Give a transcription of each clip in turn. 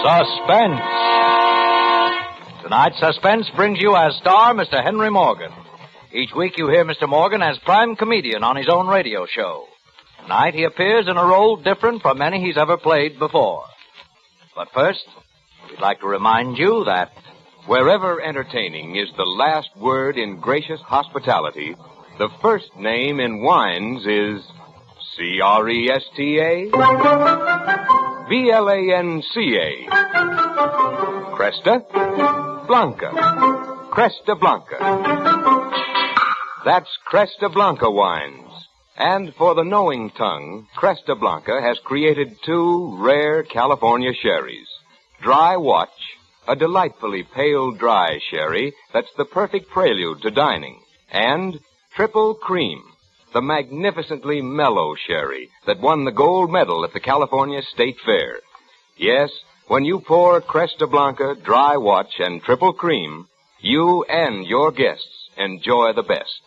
Suspense. Tonight's Suspense brings you as star Mr. Henry Morgan. Each week you hear Mr. Morgan as prime comedian on his own radio show. Tonight he appears in a role different from any he's ever played before. But first, we'd like to remind you that wherever entertaining is the last word in gracious hospitality, the first name in wines is Cresta, Blanca. Cresta Blanca. Cresta Blanca. That's Cresta Blanca wines. And for the knowing tongue, Cresta Blanca has created two rare California sherries. Dry Watch, a delightfully pale dry sherry that's the perfect prelude to dining. And Triple Cream, the magnificently mellow sherry that won the gold medal at the California State Fair. Yes, when you pour Cresta Blanca, Dry Watch, and Triple Cream, you and your guests enjoy the best.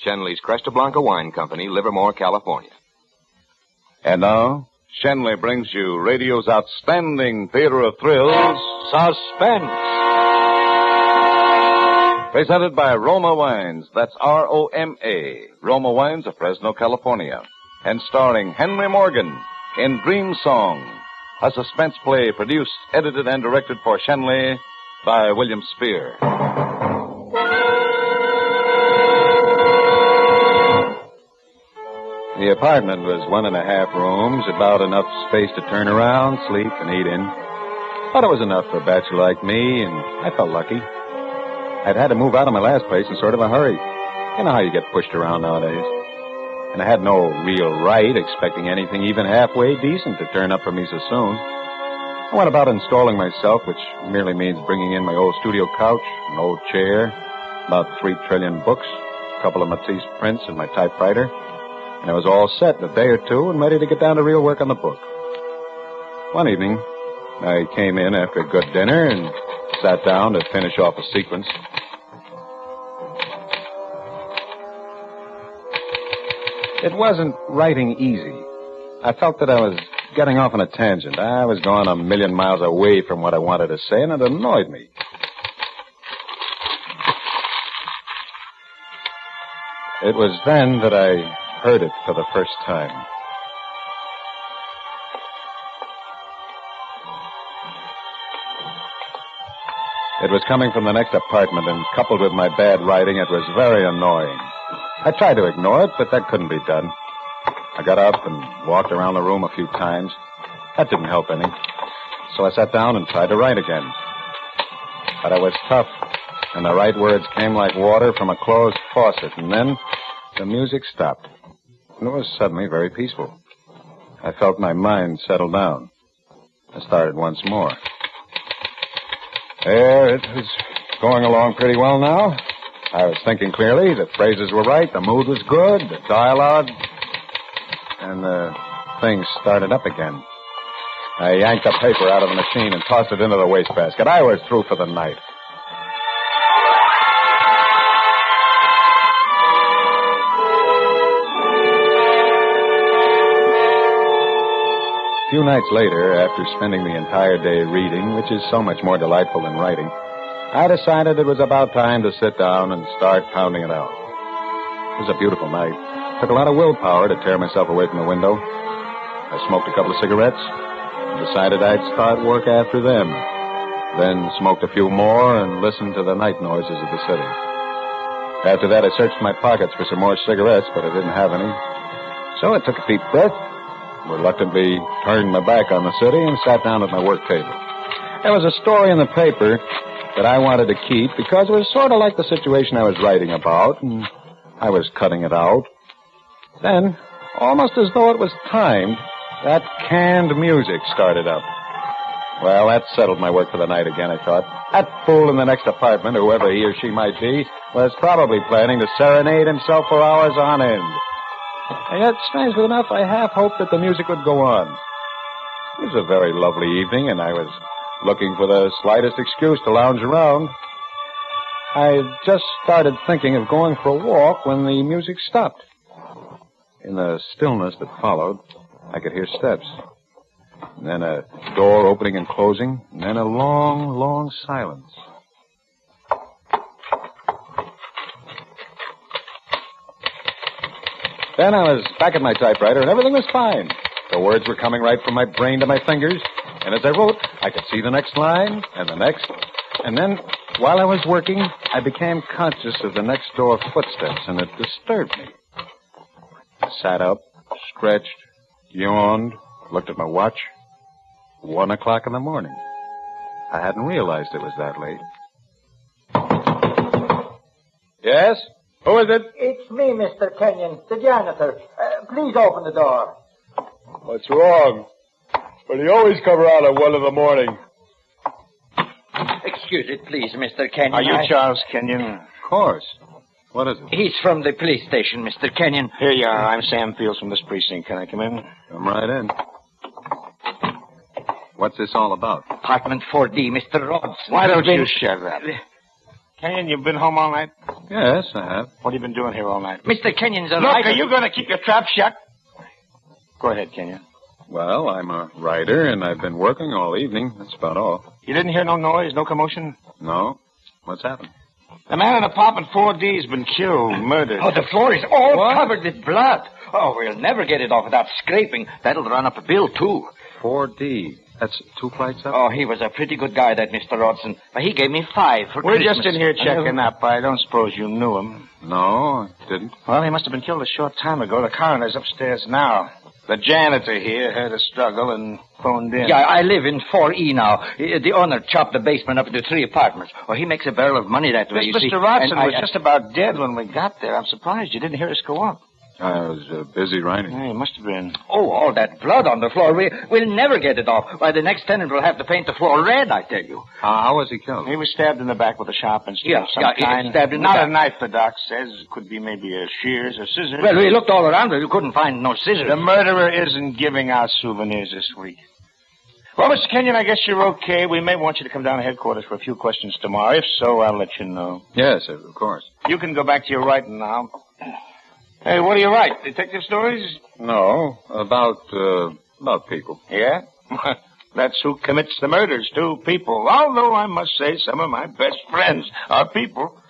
Shenley's Cresta Blanca Wine Company, Livermore, California. And now, Shenley brings you radio's outstanding theater of thrills, Suspense. Presented by Roma Wines. That's R-O-M-A. Roma Wines of Fresno, California. And starring Henry Morgan in Dream Song, a suspense play produced, edited, and directed for Shenley by William Spear. The apartment was 1.5 rooms, about enough space to turn around, sleep, and eat in. Thought it was enough for a bachelor like me, and I felt lucky. I'd had to move out of my last place in sort of a hurry. You know how you get pushed around nowadays. And I had no real right expecting anything even halfway decent to turn up for me so soon. I went about installing myself, which merely means bringing in my old studio couch, an old chair, about 3 trillion books, a couple of Matisse prints, and my typewriter. And I was all set in a day or two and ready to get down to real work on the book. One evening, I came in after a good dinner and sat down to finish off a sequence. It wasn't writing easy. I felt that I was getting off on a tangent. I was going 1,000,000 miles away from what I wanted to say, and it annoyed me. It was then that I heard it for the first time. It was coming from the next apartment, and coupled with my bad writing, it was very annoying. I tried to ignore it, but that couldn't be done. I got up and walked around the room a few times. That didn't help any. So I sat down and tried to write again. But I was tough, and the right words came like water from a closed faucet, and then the music stopped. And it was suddenly very peaceful. I felt my mind settle down. I started once more. There, it was going along pretty well now. I was thinking clearly, the phrases were right, the mood was good, the dialogue, and things started up again. I yanked the paper out of the machine and tossed it into the wastebasket. I was through for the night. A few nights later, after spending the entire day reading, which is so much more delightful than writing, I decided it was about time to sit down and start pounding it out. It was a beautiful night. It took a lot of willpower to tear myself away from the window. I smoked a couple of cigarettes and decided I'd start work after them. Then smoked a few more and listened to the night noises of the city. After that, I searched my pockets for some more cigarettes, but I didn't have any. So I took a deep breath, reluctantly turned my back on the city, and sat down at my work table. There was a story in the paper that I wanted to keep because it was sort of like the situation I was writing about, and I was cutting it out. Then, almost as though it was timed, that canned music started up. Well, that settled my work for the night again, I thought. That fool in the next apartment, whoever he or she might be, was probably planning to serenade himself for hours on end. And yet, strangely enough, I half hoped that the music would go on. It was a very lovely evening, and I was looking for the slightest excuse to lounge around. I just started thinking of going for a walk when the music stopped. In the stillness that followed, I could hear steps. And then a door opening and closing. And then a long, long silence. Then I was back at my typewriter, and everything was fine. The words were coming right from my brain to my fingers. And as I wrote, I could see the next line, and the next. And then, while I was working, I became conscious of the next door footsteps, and it disturbed me. I sat up, stretched, yawned, looked at my watch. 1 o'clock in the morning. I hadn't realized it was that late. Yes? Who is it? It's me, Mr. Kenyon, the janitor. Please open the door. What's wrong? Well, you always come around at 1 in the morning. Excuse it, please, Mr. Kenyon. Are you Charles Kenyon? Of course. What is it? He's from the police station, Mr. Kenyon. Here you are. I'm Sam Fields from this precinct. Can I come in? Come right in. What's this all about? Apartment 4D, Mr. Rodson. Why don't you shut up? Kenyon, you've been home all night? Yes, I have. What have you been doing here all night? Mr. Kenyon's a Look, writer. are you going to keep your trap shut? Go ahead, Kenyon. Well, I'm a writer, and I've been working all evening. That's about all. You didn't hear no noise, no commotion? No? What's happened? The man in apartment 4D's been killed, murdered. Oh, the floor is all covered with blood. Oh, we'll never get it off without scraping. That'll run up a bill, too. 4D. That's 2 flights up? Oh, he was a pretty good guy, that Mr. Rodson. He gave me 5 for We're Christmas. just in here checking up. I don't suppose you knew him. No, I didn't. Well, he must have been killed a short time ago. The coroner's upstairs now. The janitor here heard a struggle and phoned in. Yeah, I live in 4E now. The owner chopped the basement up into 3 apartments. Oh, he makes a barrel of money that way, you see. Mr. Rodson And was just about dead when we got there. I'm surprised you didn't hear us go up. I was busy writing. Yeah, he must have been. Oh, all that blood on the floor. We'll never get it off. Why, the next tenant will have to paint the floor red, I tell you. How was he killed? He was stabbed in the back with a sharp instrument Yeah, of some yeah, kind. stabbed in the Not back. a knife, the doc says. It could be maybe a shears or scissors. Well, we looked all around, but we couldn't find no scissors. The murderer isn't giving out souvenirs this week. Well, Mr. Kenyon, I guess you're okay. We may want you to come down to headquarters for a few questions tomorrow. If so, I'll let you know. Yes, of course. You can go back to your writing now. Hey, what do you write? Detective stories? No, about people. Yeah? That's who commits the murders, too, people. Although I must say some of my best friends are people.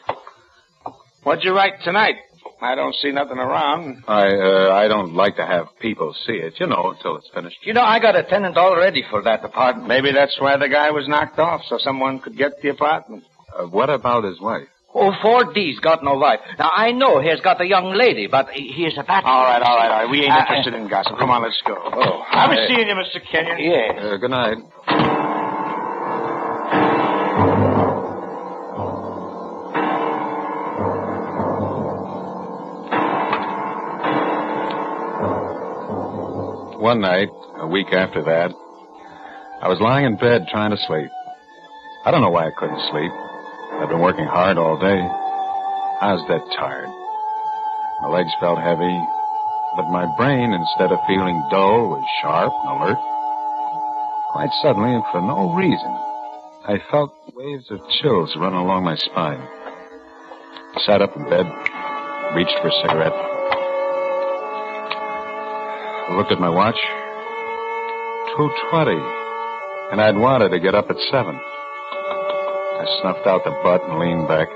What'd you write tonight? I don't see nothing around. I don't like to have people see it, until it's finished. You know, I got a tenant already for that apartment. Maybe that's why the guy was knocked off, so someone could get the apartment. What about his wife? Oh, 4D's got no wife. Now, I know he's got a young lady, but he is a bachelor. All right. We ain't interested in gossip. Come on, let's go. Oh, I'll be seeing you, Mr. Kenyon. Yes. Good night. One night, a week after that, I was lying in bed trying to sleep. I don't know why I couldn't sleep. I'd been working hard all day. I was dead tired. My legs felt heavy, but my brain, instead of feeling dull, was sharp and alert. Quite suddenly, and for no reason, I felt waves of chills run along my spine. I sat up in bed, reached for a cigarette. I looked at my watch. 2:20, and I'd wanted to get up at 7. I snuffed out the butt and leaned back.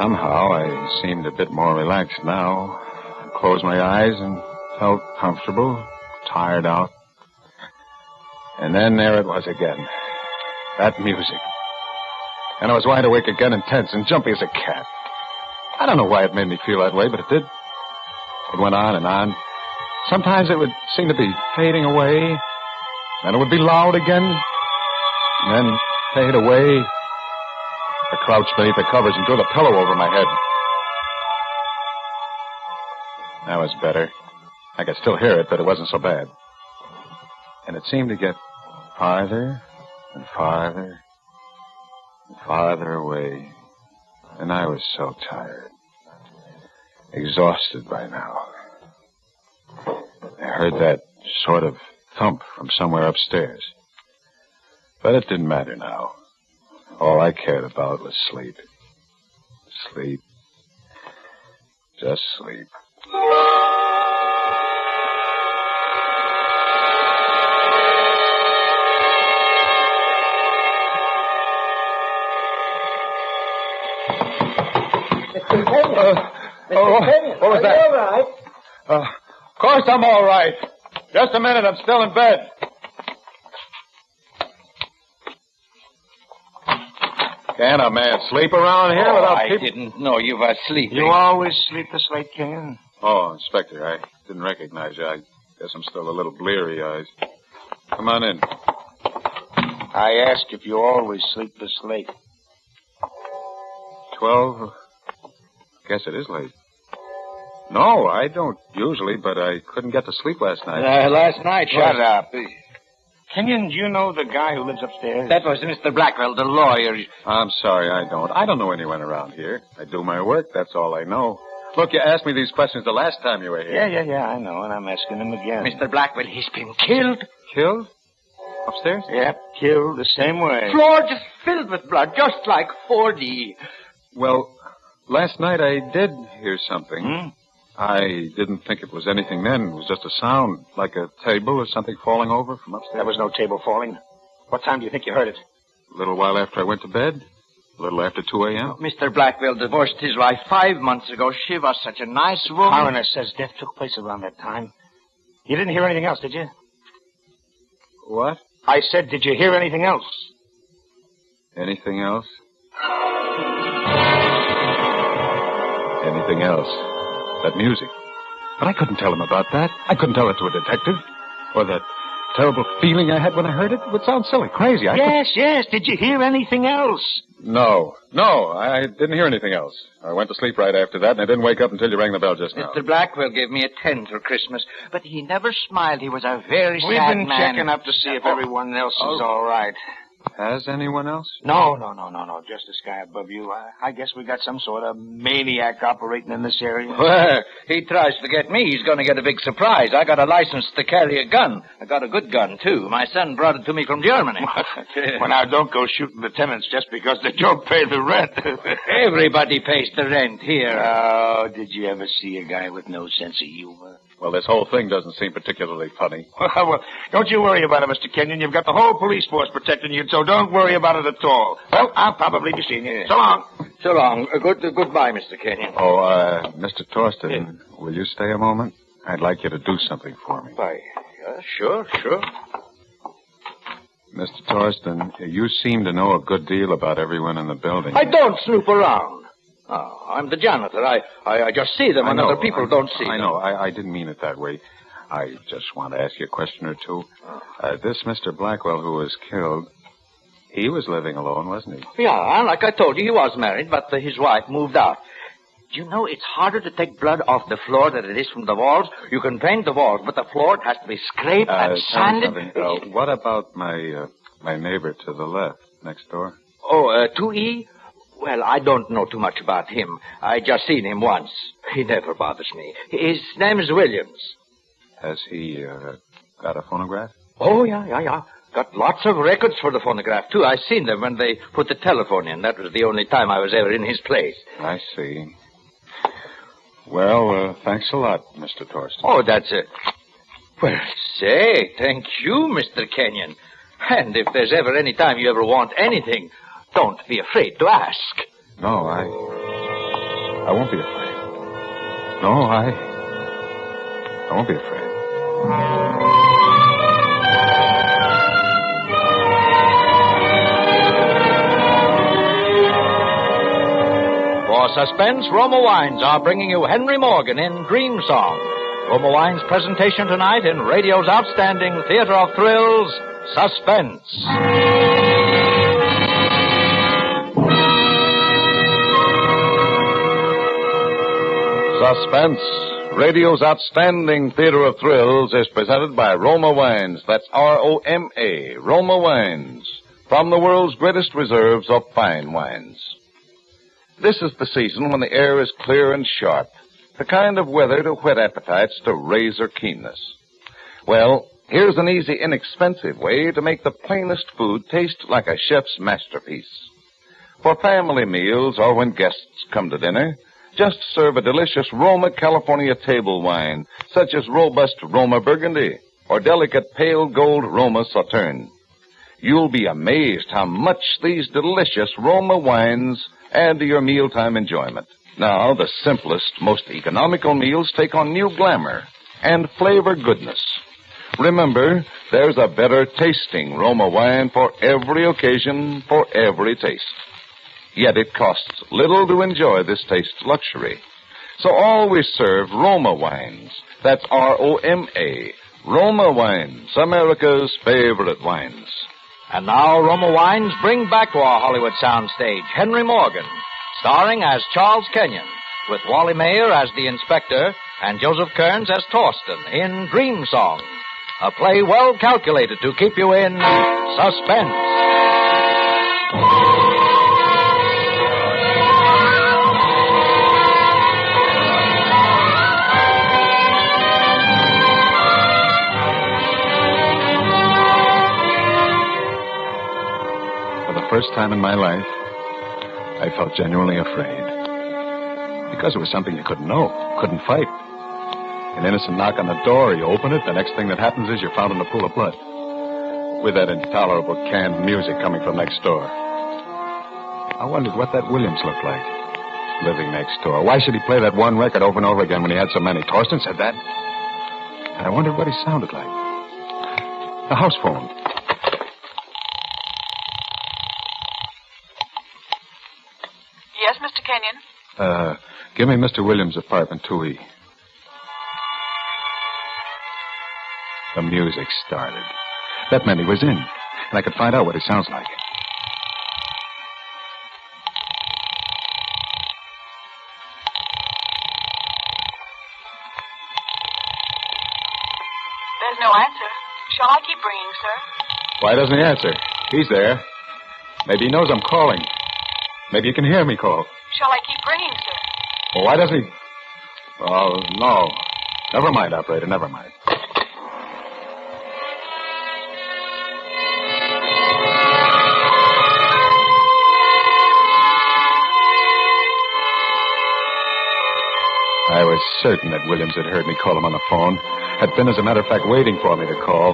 Somehow, I seemed a bit more relaxed now. I closed my eyes and felt comfortable, tired out. And then there it was again. That music. And I was wide awake again and tense and jumpy as a cat. I don't know why it made me feel that way, but it did. It went on and on. Sometimes it would seem to be fading away. Then it would be loud again. And then fade away. I crouched beneath the covers and drew the pillow over my head. That was better. I could still hear it, but it wasn't so bad. And it seemed to get farther and farther and farther away. And I was so tired. Exhausted by now. I heard that sort of thump from somewhere upstairs. But it didn't matter now. All I cared about was sleep. Sleep. Just sleep. What was that? All right. Of course I'm all right. Just a minute, I'm still in bed. Can a man sleep around here without I people? didn't know you were sleeping. You always sleep this late, Kenyon? Oh, Inspector, I didn't recognize you. I guess I'm still a little bleary-eyed. Come on in. I ask if you always sleep this late. 12? Guess it is late. No, I don't usually, but I couldn't get to sleep last night. Last night. Shut up. Kenyon, do you know the guy who lives upstairs? That was Mr. Blackwell, the lawyer. I'm sorry, I don't. I don't know anyone around here. I do my work, that's all I know. Look, you asked me these questions the last time you were here. Yeah, I know, and I'm asking him again. Mr. Blackwell, he's been killed. Killed? Upstairs? Yep, killed the same way. Floor just filled with blood, just like 4D. Well, last night I did hear something. Hmm? I didn't think it was anything then. It was just a sound, like a table or something falling over from upstairs. There was no table falling. What time do you think you heard it? A little while after I went to bed. A little after 2 a.m. Mr. Blackwell divorced his wife 5 months ago. She was such a nice woman. Coroner says death took place around that time. You didn't hear anything else, did you? What? I said, did you hear anything else? Anything else? Anything else? That music. But I couldn't tell him about that. I couldn't tell it to a detective. Or that terrible feeling I had when I heard it. It would sound silly, crazy. Yes. Did you hear anything else? No, I didn't hear anything else. I went to sleep right after that, and I didn't wake up until you rang the bell just now. Mr. Blackwell gave me a 10 for Christmas, but he never smiled. He was a very We've sad been man. checking up to see if everyone else is all right. Has anyone else? No. Just this guy above you. I guess we got some sort of maniac operating in this area. Well, he tries to get me. He's going to get a big surprise. I got a license to carry a gun. I got a good gun, too. My son brought it to me from Germany. Well, now, don't go shooting the tenants just because they don't pay the rent. Everybody pays the rent here. Oh, did you ever see a guy with no sense of humor? Well, this whole thing doesn't seem particularly funny. Well, don't you worry about it, Mr. Kenyon. You've got the whole police force protecting you, so don't worry about it at all. Well, I'll probably be seeing you. So long. So long. Goodbye, Mr. Kenyon. Oh, Mr. Torsten, will you stay a moment? I'd like you to do something for me. Why, sure. Mr. Torsten, you seem to know a good deal about everyone in the building. I don't snoop around. Oh, I'm the janitor. I just see them when other people don't see them. I know. I didn't mean it that way. I just want to ask you a question or two. This Mr. Blackwell who was killed, he was living alone, wasn't he? Yeah, like I told you, he was married, but his wife moved out. Do you know it's harder to take blood off the floor than it is from the walls? You can paint the walls, but the floor has to be scraped and sanded. What about my neighbor to the left, next door? Oh, 2E? Well, I don't know too much about him. I just seen him once. He never bothers me. His name is Williams. Has he got a phonograph? Oh, yeah. Got lots of records for the phonograph, too. I seen them when they put the telephone in. That was the only time I was ever in his place. I see. Well, thanks a lot, Mr. Torsten. Oh, that's it. Well, say, thank you, Mr. Kenyon. And if there's ever any time you ever want anything, don't be afraid to ask. No, I won't be afraid. No, I won't be afraid. For Suspense, Roma Wines are bringing you Henry Morgan in Dream Song. Roma Wines' presentation tonight in radio's outstanding theater of thrills, Suspense. Suspense, radio's outstanding theater of thrills, is presented by Roma Wines. That's R-O-M-A, Roma Wines, from the world's greatest reserves of fine wines. This is the season when the air is clear and sharp, the kind of weather to whet appetites to razor keenness. Well, here's an easy, inexpensive way to make the plainest food taste like a chef's masterpiece. For family meals or when guests come to dinner, just serve a delicious Roma California table wine, such as robust Roma Burgundy or delicate pale gold Roma Sauterne. You'll be amazed how much these delicious Roma wines add to your mealtime enjoyment. Now, the simplest, most economical meals take on new glamour and flavor goodness. Remember, there's a better tasting Roma wine for every occasion, for every taste. Yet it costs little to enjoy this taste luxury. So always serve Roma wines. That's R-O-M-A. Roma wines, America's favorite wines. And now Roma Wines bring back to our Hollywood soundstage Henry Morgan, starring as Charles Kenyon, with Wally Mayer as the inspector and Joseph Kearns as Torsten in Dream Song, a play well calculated to keep you in suspense. First time in my life, I felt genuinely afraid. Because it was something you couldn't know, couldn't fight. An innocent knock on the door, you open it, the next thing that happens is you're found in a pool of blood. With that intolerable canned music coming from next door. I wondered what that Williams looked like, living next door. Why should he play that one record over and over again when he had so many? Torsten said that. And I wondered what he sounded like. The house phone. Yes, Mr. Kenyon? Give me Mr. Williams' apartment, 2E. The music started. That meant he was in, and I could find out what he sounds like. There's no answer. Shall I keep ringing, sir? Why doesn't he answer? He's there. Maybe he knows I'm calling. Maybe you can hear me call. Shall I keep ringing, sir? Well, why doesn't he... Oh, no. Never mind, operator, never mind. I was certain that Williams had heard me call him on the phone. Had been, as a matter of fact, waiting for me to call.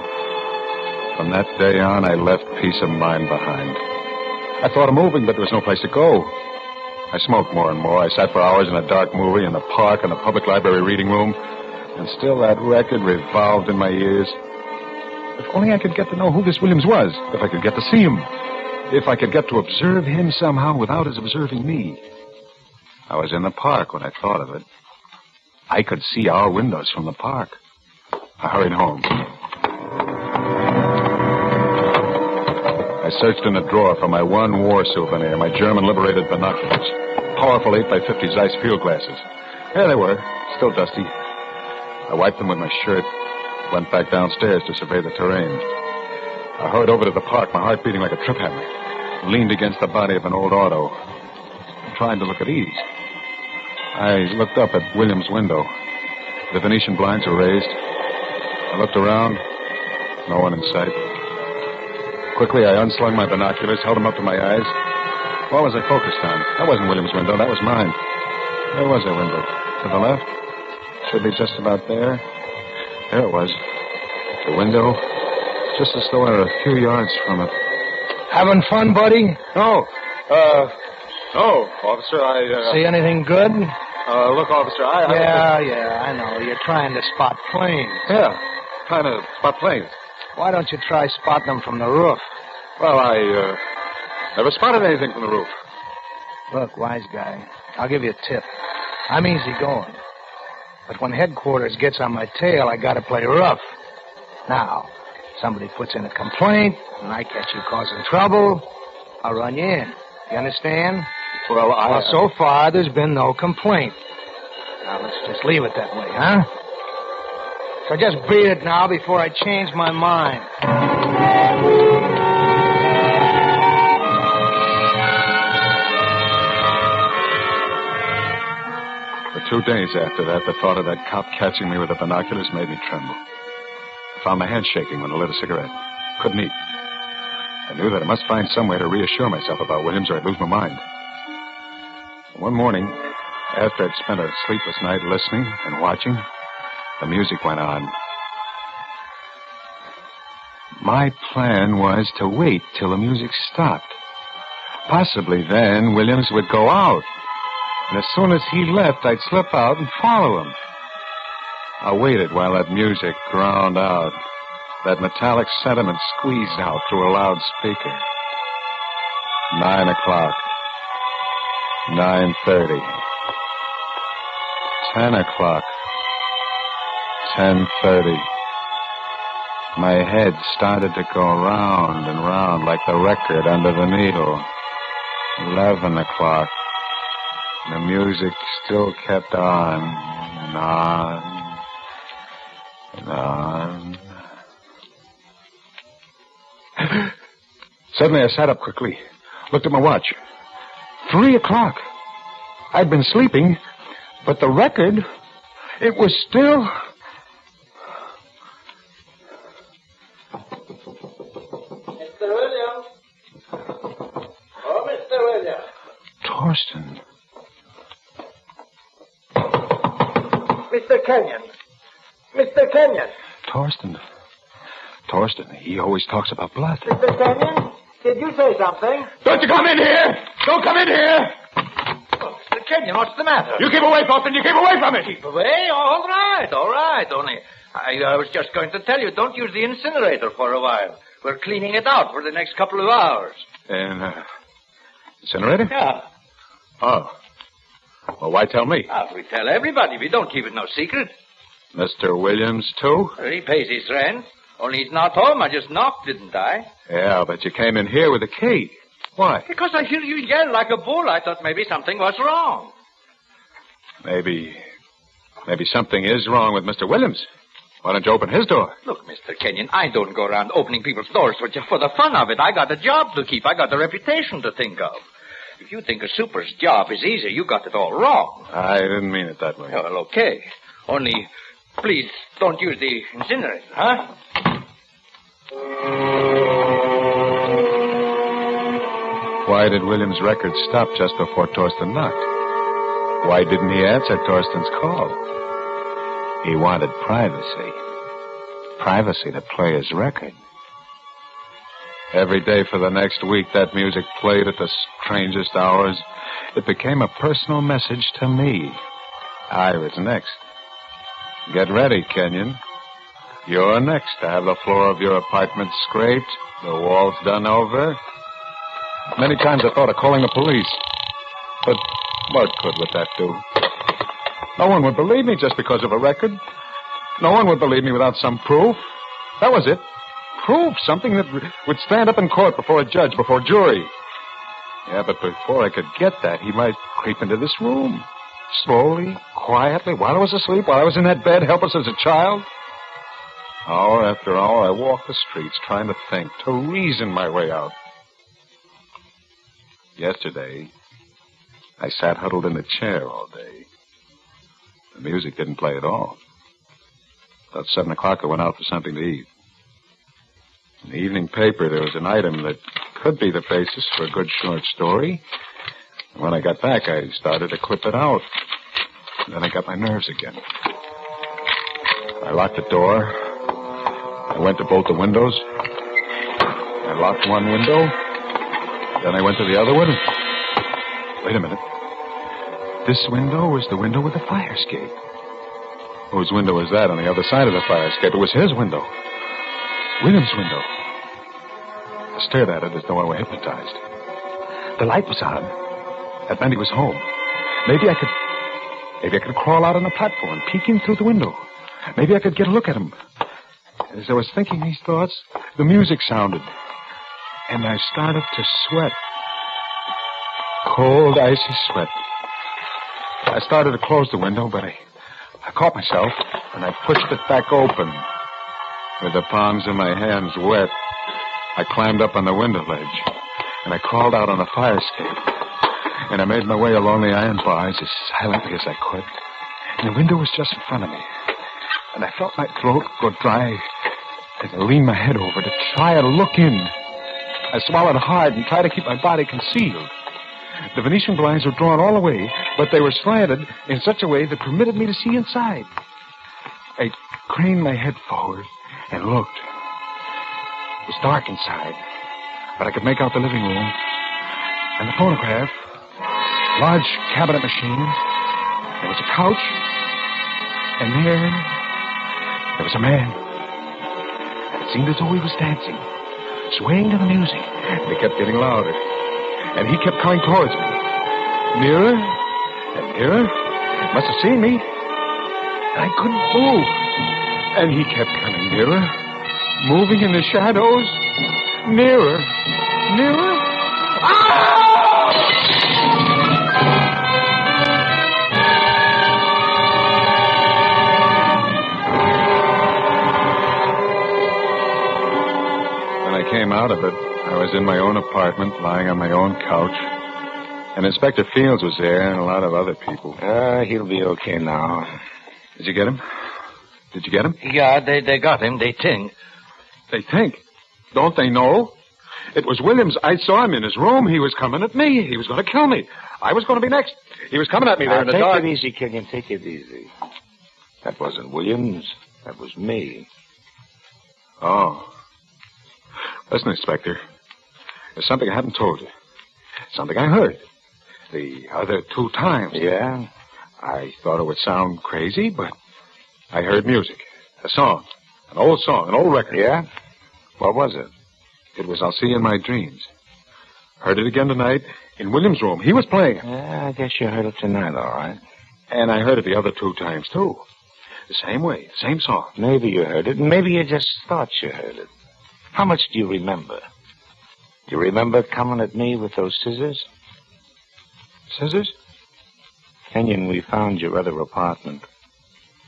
From that day on, I left peace of mind behind. I thought of moving, but there was no place to go. I smoked more and more. I sat for hours in a dark movie, in the park, in the public library reading room, and still that record revolved in my ears. If only I could get to know who this Williams was. If I could get to see him. If I could get to observe him somehow without his observing me. I was in the park when I thought of it. I could see our windows from the park. I hurried home. I searched in a drawer for my one war souvenir, my German liberated binoculars. Powerful 8x50 Zeiss field glasses. There they were, still dusty. I wiped them with my shirt, went back downstairs to survey the terrain. I hurried over to the park, my heart beating like a trip hammer. Leaned against the body of an old auto, trying to look at ease. I looked up at Williams' window. The Venetian blinds were raised. I looked around. No one in sight. Quickly, I unslung my binoculars, held them up to my eyes. What was I focused on? That wasn't Williams' window. That was mine. There was a window. To the left. Should be just about there. There it was. The window. Just as though I were a few yards from it. Having fun, buddy? No. No, officer, See anything good? Look, officer, Yeah, I know. You're trying to spot planes. Yeah, trying to spot planes. Why don't you try spotting them from the roof? Well, I never spotted anything from the roof. Look, wise guy, I'll give you a tip. I'm easy going. But when headquarters gets on my tail, I gotta play rough. Now, somebody puts in a complaint, and I catch you causing trouble, I'll run you in. You understand? Well, so far, there's been no complaint. Now, let's just leave it that way, huh? So just beat it now before I change my mind. For 2 days after that, the thought of that cop catching me with the binoculars made me tremble. I found my hands shaking when I lit a cigarette. Couldn't eat. I knew that I must find some way to reassure myself about Williams or I'd lose my mind. One morning, after I'd spent a sleepless night listening and watching, the music went on. My plan was to wait till the music stopped. Possibly then Williams would go out. And as soon as he left, I'd slip out and follow him. I waited while that music ground out, that metallic sentiment squeezed out through a loudspeaker. 9 o'clock. 9:30. 10 o'clock. 10:30. My head started to go round and round like the record under the needle. 11 o'clock. The music still kept on and on and on. Suddenly I sat up quickly, looked at my watch. 3 o'clock. I'd been sleeping, but the record, it was still... Mr. Williams. Oh, Mr. Williams. Torsten. Mr. Kenyon. Mr. Kenyon. Torsten, he always talks about blood. Mr. Kenyon, did you say something? Don't you come in here! Don't come in here! Oh, Mr. Kenyon, what's the matter? You keep away, Thornton. You keep away from it. Keep away? All right. Only, I was just going to tell you, don't use the incinerator for a while. We're cleaning it out for the next couple of hours. Incinerator? Yeah. Oh. Well, why tell me? We tell everybody. We don't keep it no secret. Mr. Williams, too? He pays his rent. Only he's not home. I just knocked, didn't I? Yeah, but you came in here with a key. Why? Because I hear you yell like a bull. I thought maybe something was wrong. Maybe something is wrong with Mr. Williams. Why don't you open his door? Look, Mr. Kenyon, I don't go around opening people's doors for the fun of it. I got a job to keep. I got a reputation to think of. If you think a super's job is easy, you got it all wrong. I didn't mean it that way. Well, okay. Only, please, don't use the incinerator, huh? Why did Williams' record stop just before Torsten knocked? Why didn't he answer Torsten's call? He wanted privacy. Privacy to play his record. Every day for the next week, that music played at the strangest hours. It became a personal message to me. I was next. Get ready, Kenyon. You're next to have the floor of your apartment scraped, the walls done over. Many times I thought of calling the police. But what good would that do? No one would believe me just because of a record. No one would believe me without some proof. That was it. Proof, something that would stand up in court before a judge, before a jury. Yeah, but before I could get that, he might creep into this room. Slowly, quietly, while I was asleep, while I was in that bed, helpless as a child. Hour after hour, I walked the streets trying to think, to reason my way out. Yesterday, I sat huddled in a chair all day. The music didn't play at all. About 7 o'clock, I went out for something to eat. In the evening paper, there was an item that could be the basis for a good short story. And when I got back, I started to clip it out. And then I got my nerves again. I locked the door. I went to both the windows. I locked one window. Then I went to the other one. Wait a minute. This window was the window with the fire escape. Whose window was that on the other side of the fire escape? It was his window. William's window. I stared at it as though I were hypnotized. The light was on. That meant he was home. Maybe I could crawl out on the platform, peek in through the window. Maybe I could get a look at him. As I was thinking these thoughts, the music sounded. And I started to sweat. Cold, icy sweat. I started to close the window, but I caught myself, and I pushed it back open. With the palms of my hands wet, I climbed up on the window ledge, and I crawled out on the fire escape. And I made my way along the iron bars as silently as I could. And the window was just in front of me. And I felt my throat go dry as I leaned my head over to try to look in. I swallowed hard and tried to keep my body concealed. The Venetian blinds were drawn all the way, but they were slanted in such a way that permitted me to see inside. I craned my head forward and looked. It was dark inside, but I could make out the living room and the phonograph large cabinet machine. There was a couch. And there was a man. And it seemed as though he was dancing, swaying to the music. And it kept getting louder. And he kept coming towards me. Nearer and nearer. Must have seen me. I couldn't move. And he kept coming nearer, moving in the shadows. Nearer. Nearer. When I came out of it, I was in my own apartment, lying on my own couch. And Inspector Fields was there and a lot of other people. He'll be okay now. Did you get him? Did you get him? Yeah, they got him. They think. They think. Don't they know? It was Williams. I saw him in his room. He was coming at me. He was going to kill me. I was going to be next. He was coming at me there in the dark. Take it easy, Kenyon. Take it easy. That wasn't Williams. That was me. Oh. Listen, Inspector. There's something I haven't told you. Something I heard. The other 2 times. Yeah? I thought it would sound crazy, but I heard music. A song. An old record. Yeah? What was it? It was I'll See You in My Dreams. Heard it again tonight in Williams' room. He was playing it. Yeah, I guess you heard it tonight, all right. And I heard it the other 2 times, too. The same way, same song. Maybe you heard it, and maybe you just thought you heard it. How much do you remember? Do you remember coming at me with those scissors? Scissors? Kenyon, we found your other apartment.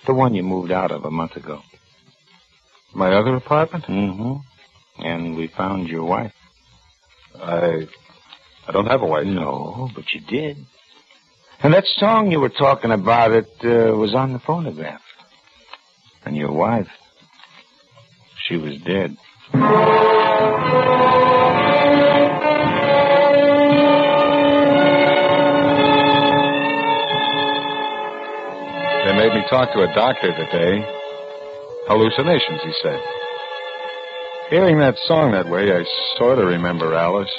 The one you moved out of a month ago. My other apartment? Mm-hmm. And we found your wife. I don't have a wife. No, but you did. And that song you were talking about, it was on the phonograph. And your wife, she was dead. They made me talk to a doctor today. Hallucinations, he said. Hearing that song that way, I sort of remember Alice.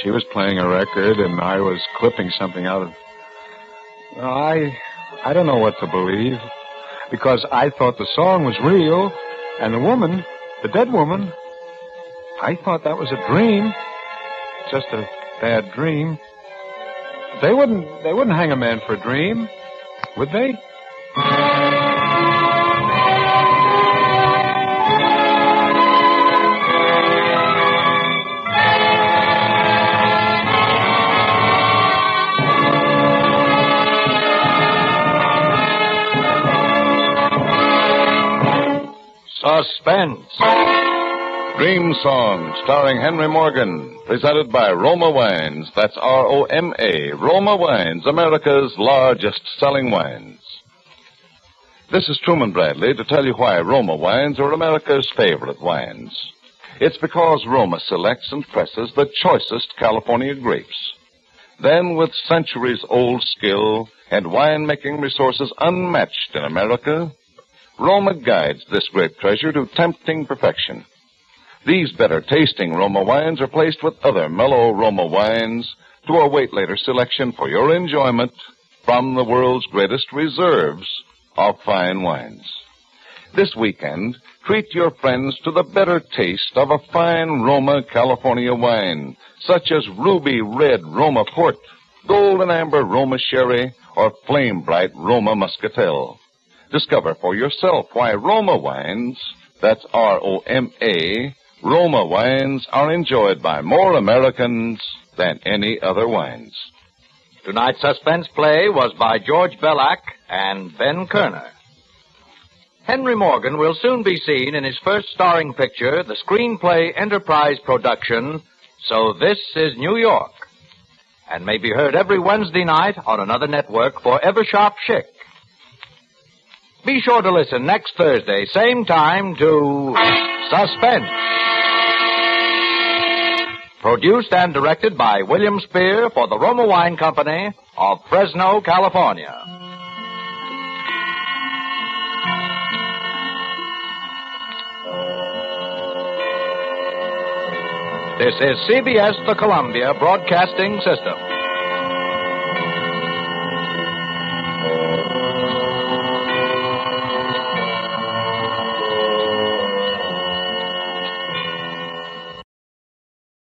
She was playing a record, and I was clipping something out of... Well, I don't know what to believe, because I thought the song was real, and the woman, the dead woman, I thought that was a dream. Just a bad dream. They wouldn't hang a man for a dream, would they? Suspense. Dream Song, starring Henry Morgan, presented by Roma Wines. That's R-O-M-A, Roma Wines, America's largest selling wines. This is Truman Bradley to tell you why Roma Wines are America's favorite wines. It's because Roma selects and presses the choicest California grapes. Then, with centuries-old skill and wine-making resources unmatched in America, Roma guides this great treasure to tempting perfection. These better-tasting Roma wines are placed with other mellow Roma wines to await later selection for your enjoyment from the world's greatest reserves of fine wines. This weekend, treat your friends to the better taste of a fine Roma California wine, such as ruby red Roma Port, golden amber Roma Sherry, or flame bright Roma Muscatel. Discover for yourself why Roma wines, that's R-O-M-A, Roma wines are enjoyed by more Americans than any other wines. Tonight's suspense play was by George Bellac and Ben Kerner. Henry Morgan will soon be seen in his first starring picture, the Screenplay Enterprise production, So This Is New York, and may be heard every Wednesday night on another network for Ever Sharp Chick. Be sure to listen next Thursday, same time, to Suspense. Produced and directed by William Spear for the Roma Wine Company of Fresno, California. This is CBS, the Columbia Broadcasting System.